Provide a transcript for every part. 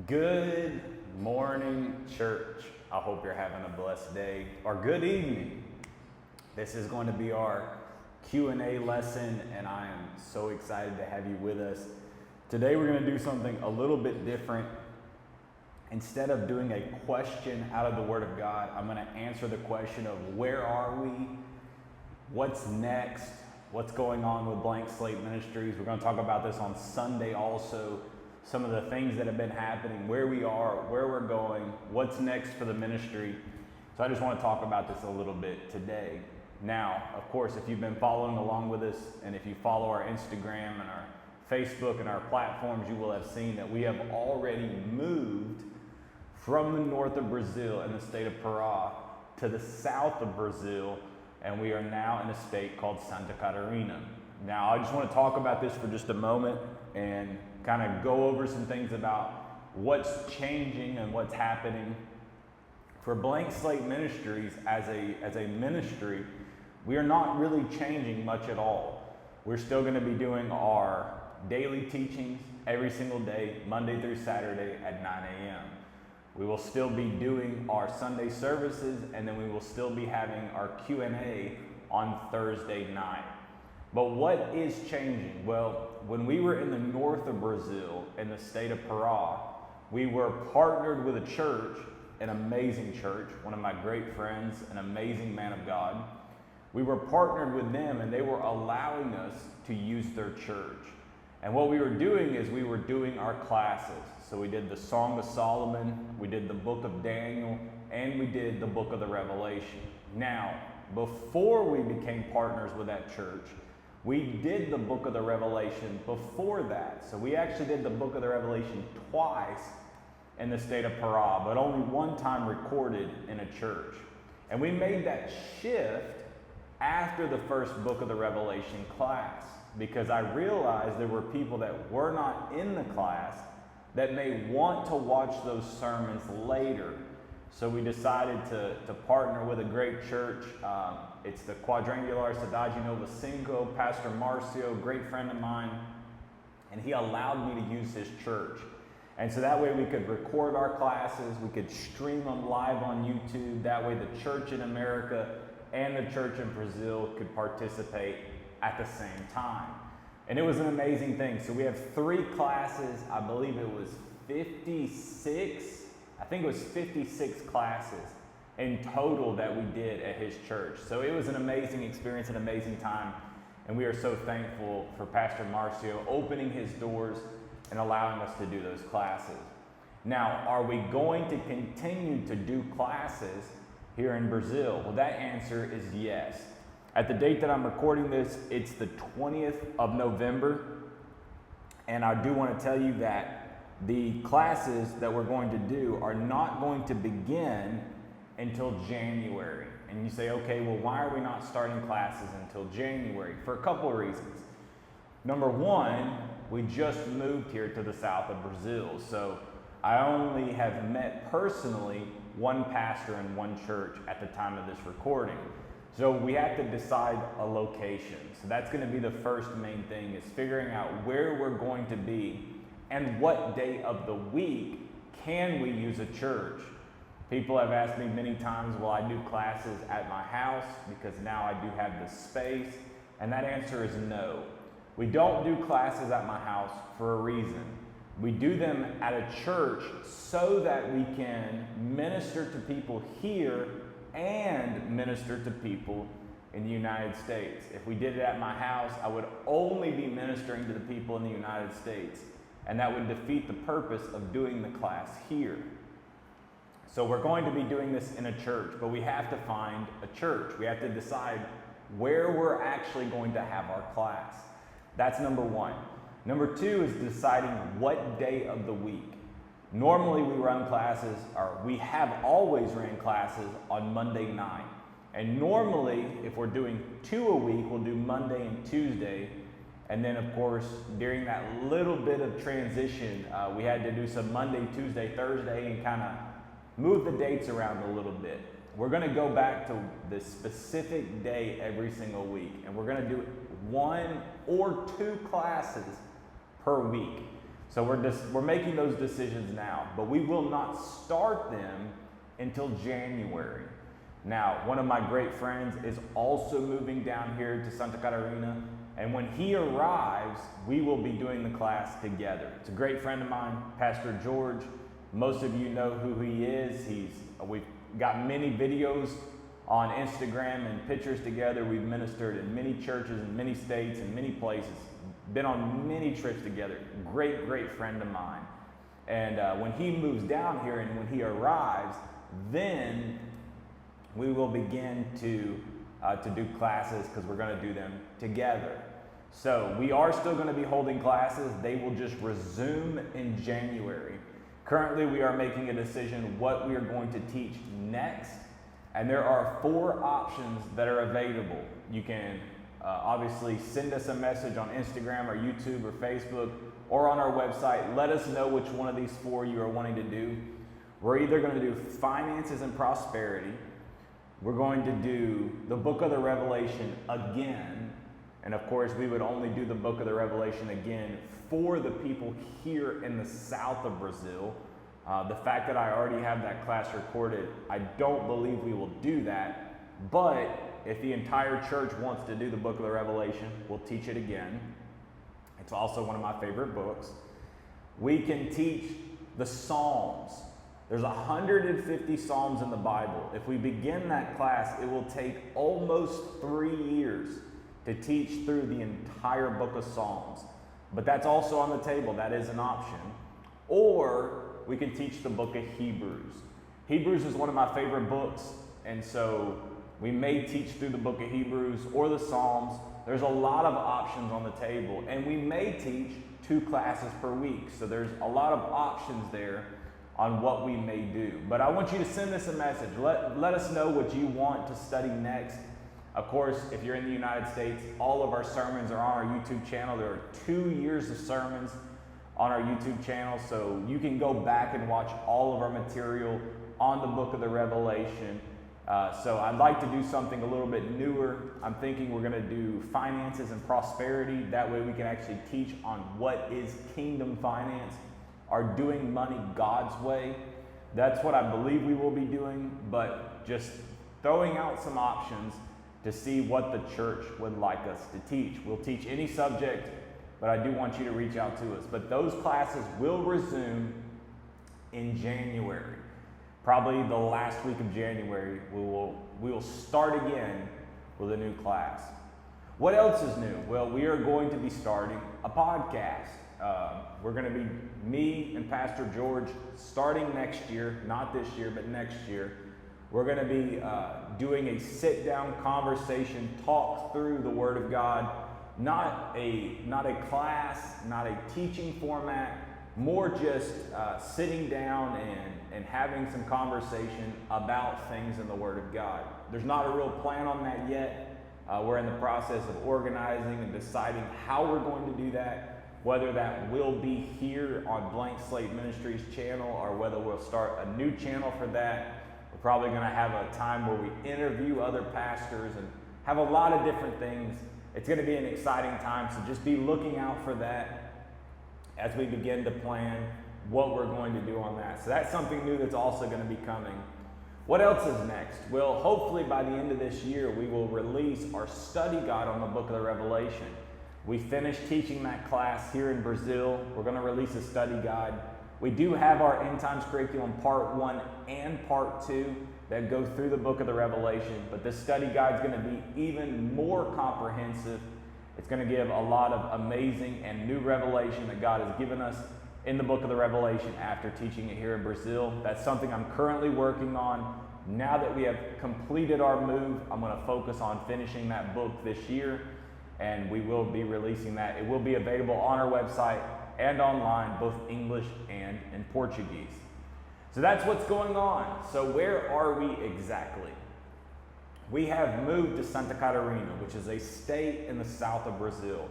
Good morning, church. I hope you're having a blessed day or good evening. This is going to be our Q&A lesson, and I am so excited to have you with us. Today we're going to do something a little bit different. Instead of doing a question out of the Word of God, I'm going to answer the question of where are we? What's next? What's going on with Blank Slate Ministries? We're going to talk about this on Sunday also. Some of the things that have been happening, where we are, where we're going, what's next for the ministry. So I just want to talk about this a little bit today. Now, of course, if you've been following along with us, and if you follow our Instagram and our Facebook and our platforms, you will have seen that we have already moved from the north of Brazil in the state of Pará to the south of Brazil, and we are now in a state called Santa Catarina. Now, I just want to talk about this for just a moment and kind of go over some things about what's changing and what's happening. For Blank Slate Ministries as a ministry, we are not really changing much at all. We're still going to be doing our daily teachings every single day, Monday through Saturday at 9 a.m. We will still be doing our Sunday services, and then we will still be having our Q&A on Thursday night. But what is changing? Well, when we were in the north of Brazil, in the state of Pará, we were partnered with a church, an amazing church, one of my great friends, an amazing man of God. We were partnered with them, and they were allowing us to use their church. And what we were doing is we were doing our classes. So we did the Song of Solomon, we did the book of Daniel, and we did the book of the Revelation. Now, before we became partners with that church, we did the book of the Revelation before that. So we actually did the book of the Revelation twice in the state of Pará, but only one time recorded in a church. And we made that shift after the first book of the Revelation class, because I realized there were people that were not in the class that may want to watch those sermons later. So we decided to partner with a great church. It's the Quadrangular Cidade Nova Cinco, Pastor Marcio, great friend of mine, and he allowed me to use his church. And so that way we could record our classes, we could stream them live on YouTube. That way the church in America and the church in Brazil could participate at the same time. And it was an amazing thing. So we have 3 classes. I believe it was 56. I think it was 56 classes in total that we did at his church. So it was an amazing experience, an amazing time. And we are so thankful for Pastor Marcio opening his doors and allowing us to do those classes. Now, are we going to continue to do classes here in Brazil? Well, that answer is yes. At the date that I'm recording this, it's the 20th of November. And I do want to tell you that the classes that we're going to do are not going to begin until January. And you say, okay, well, why are we not starting classes until January? For a couple of reasons. Number one, we just moved here to the south of Brazil. So I only have met personally one pastor in one church at the time of this recording. So we have to decide a location. So that's going to be the first main thing, is figuring out where we're going to be and what day of the week can we use a church. People have asked me many times, will I do classes at my house because now I do have the space? And that answer is no. We don't do classes at my house for a reason. We do them at a church so that we can minister to people here and minister to people in the United States. If we did it at my house, I would only be ministering to the people in the United States, and that would defeat the purpose of doing the class here. So we're going to be doing this in a church, but we have to find a church. We have to decide where we're actually going to have our class. That's number one. Number two is deciding what day of the week. Normally we run classes, or we have always ran classes on Monday night. And normally, if we're doing 2 a week, we'll do Monday and Tuesday. And then of course, during that little bit of transition, we had to do some Monday, Tuesday, Thursday, and kind of move the dates around a little bit. We're going to go back to the specific day every single week, and we're going to do 1 or 2 classes per week. So we're making those decisions now, but we will not start them until January. Now, one of my great friends is also moving down here to Santa Catarina, and when he arrives, we will be doing the class together. It's a great friend of mine, Pastor George. Most of you know who he is. We've got many videos on Instagram and pictures together. We've ministered in many churches in many states and many places. Been on many trips together. Great, great friend of mine. And when he moves down here and when he arrives, then we will begin to do classes because we're going to do them together. So we are still going to be holding classes. They will just resume in January. Currently, we are making a decision what we are going to teach next. And there are 4 options that are available. You can obviously send us a message on Instagram or YouTube or Facebook or on our website. Let us know which one of these 4 you are wanting to do. We're either going to do finances and prosperity. We're going to do the book of the Revelation again. And of course, we would only do the book of the Revelation again for the people here in the south of Brazil. The fact that I already have that class recorded, I don't believe we will do that. But if the entire church wants to do the book of the Revelation, we'll teach it again. It's also one of my favorite books. We can teach the Psalms. There's 150 Psalms in the Bible. If we begin that class, it will take almost 3 years to teach through the entire book of Psalms. But that's also on the table. That is an option. Or we can teach the book of Hebrews. Hebrews is one of my favorite books, and so we may teach through the book of Hebrews or the Psalms. There's a lot of options on the table, and we may teach 2 classes per week. So there's a lot of options there on what we may do. But I want you to send us a message. Let us know what you want to study next. Of course, if you're in the United States, all of our sermons are on our YouTube channel. There are 2 years of sermons on our YouTube channel, so you can go back and watch all of our material on the book of the Revelation. So I'd like to do something a little bit newer. I'm thinking we're going to do finances and prosperity. That way we can actually teach on what is kingdom finance, are doing money God's way. That's what I believe we will be doing, but just throwing out some options to see what the church would like us to teach. We'll teach any subject, but I do want you to reach out to us. But those classes will resume in January. Probably the last week of January, we will start again with a new class. What else is new? Well, we are going to be starting a podcast. We're going to be, me and Pastor George, starting next year, not this year, but next year. We're going to be doing a sit-down conversation, talk through the Word of God, not a class, not a teaching format, more just sitting down and having some conversation about things in the Word of God. There's not a real plan on that yet. We're in the process of organizing and deciding how we're going to do that, whether that will be here on Blank Slate Ministries channel or whether we'll start a new channel for that. We're probably going to have a time where we interview other pastors and have a lot of different things. It's going to be an exciting time, so just be looking out for that as we begin to plan what we're going to do on that. So that's something new that's also going to be coming. What else is next? Well, hopefully by the end of this year, we will release our study guide on the book of the Revelation. We finished teaching that class here in Brazil. We're going to release a study guide. We do have our End Times curriculum part 1 and part 2 that go through the book of the Revelation, but this study guide is going to be even more comprehensive. It's going to give a lot of amazing and new revelation that God has given us in the book of the Revelation after teaching it here in Brazil. That's something I'm currently working on. Now that we have completed our move, I'm going to focus on finishing that book this year, and we will be releasing that. It will be available on our website and online, both English and in Portuguese. So that's what's going on. So where are we exactly? We have moved to Santa Catarina, which is a state in the south of Brazil.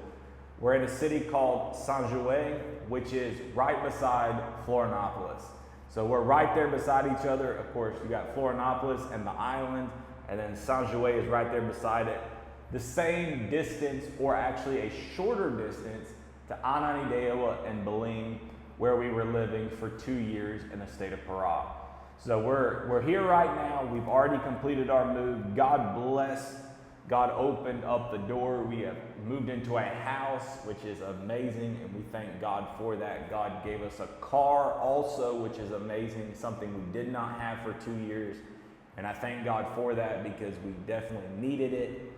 We're in a city called São João, which is right beside Florianópolis. So we're right there beside each other. Of course, you got Florianópolis and the island, and then São João is right there beside it. The same distance, or actually a shorter distance, to Ananindeua and Belém, where we were living for 2 years in the state of Pará. So we're here right now. We've already completed our move. God bless. God opened up the door. We have moved into a house, which is amazing, and we thank God for that. God gave us a car also, which is amazing, something we did not have for 2 years. And I thank God for that because we definitely needed it.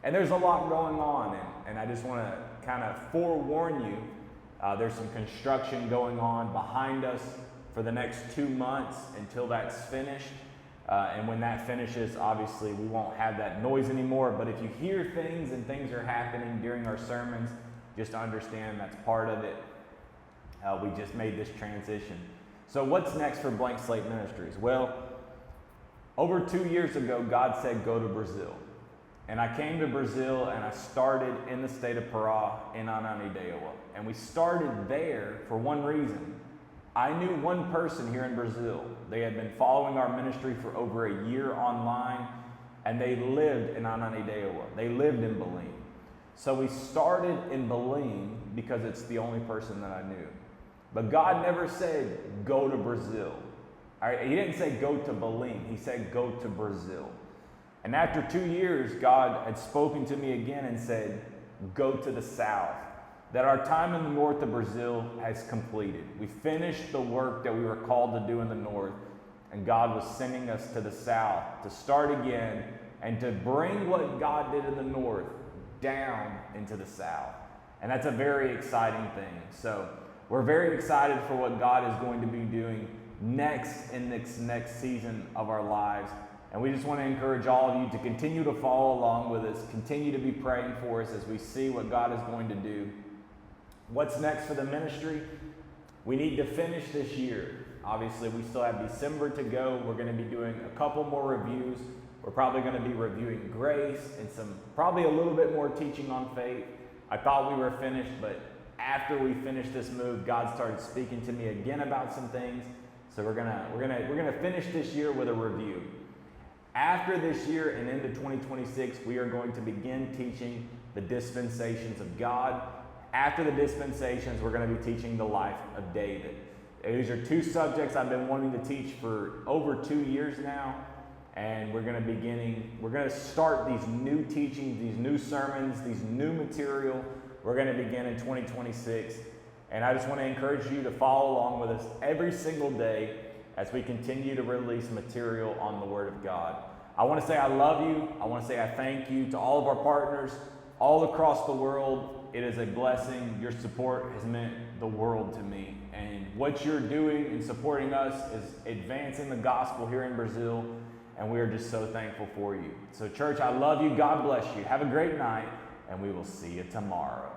And there's a lot going on, and I just want to kind of forewarn you, there's some construction going on behind us for the next 2 months until that's finished. And when that finishes, obviously we won't have that noise anymore. But if you hear things and things are happening during our sermons, just understand that's part of it. We just made this transition. So what's next for Blank Slate Ministries? Well, over 2 years ago, God said, go to Brazil. And I came to Brazil and I started in the state of Pará in Ananindeua. And we started there for one reason. I knew one person here in Brazil. They had been following our ministry for over a year online, and they lived in Ananindeua. They lived in Belém. So we started in Belém because it's the only person that I knew. But God never said, go to Brazil. All right? He didn't say go to Belém. He said go to Brazil. And after 2 years, God had spoken to me again and said, go to the south. That our time in the north of Brazil has completed. We finished the work that we were called to do in the north, and God was sending us to the south to start again and to bring what God did in the north down into the south. And that's a very exciting thing. So we're very excited for what God is going to be doing next in this next season of our lives. And we just want to encourage all of you to continue to follow along with us, continue to be praying for us as we see what God is going to do. What's next for the ministry? We need to finish this year. Obviously, we still have December to go. We're going to be doing a couple more reviews. We're probably going to be reviewing grace and probably a little bit more teaching on faith. I thought we were finished, but after we finished this move, God started speaking to me again about some things. So we're gonna finish this year with a review. After this year and into 2026, we are going to begin teaching the dispensations of God. After the dispensations, we're going to be teaching the life of David. These are two subjects I've been wanting to teach for over 2 years now. And we're going to start these new teachings, these new sermons, these new material. We're going to begin in 2026. And I just want to encourage you to follow along with us every single day as we continue to release material on the Word of God. I want to say I love you. I want to say I thank you to all of our partners all across the world. It is a blessing. Your support has meant the world to me. And what you're doing in supporting us is advancing the gospel here in Brazil. And we are just so thankful for you. So church, I love you. God bless you. Have a great night. And we will see you tomorrow.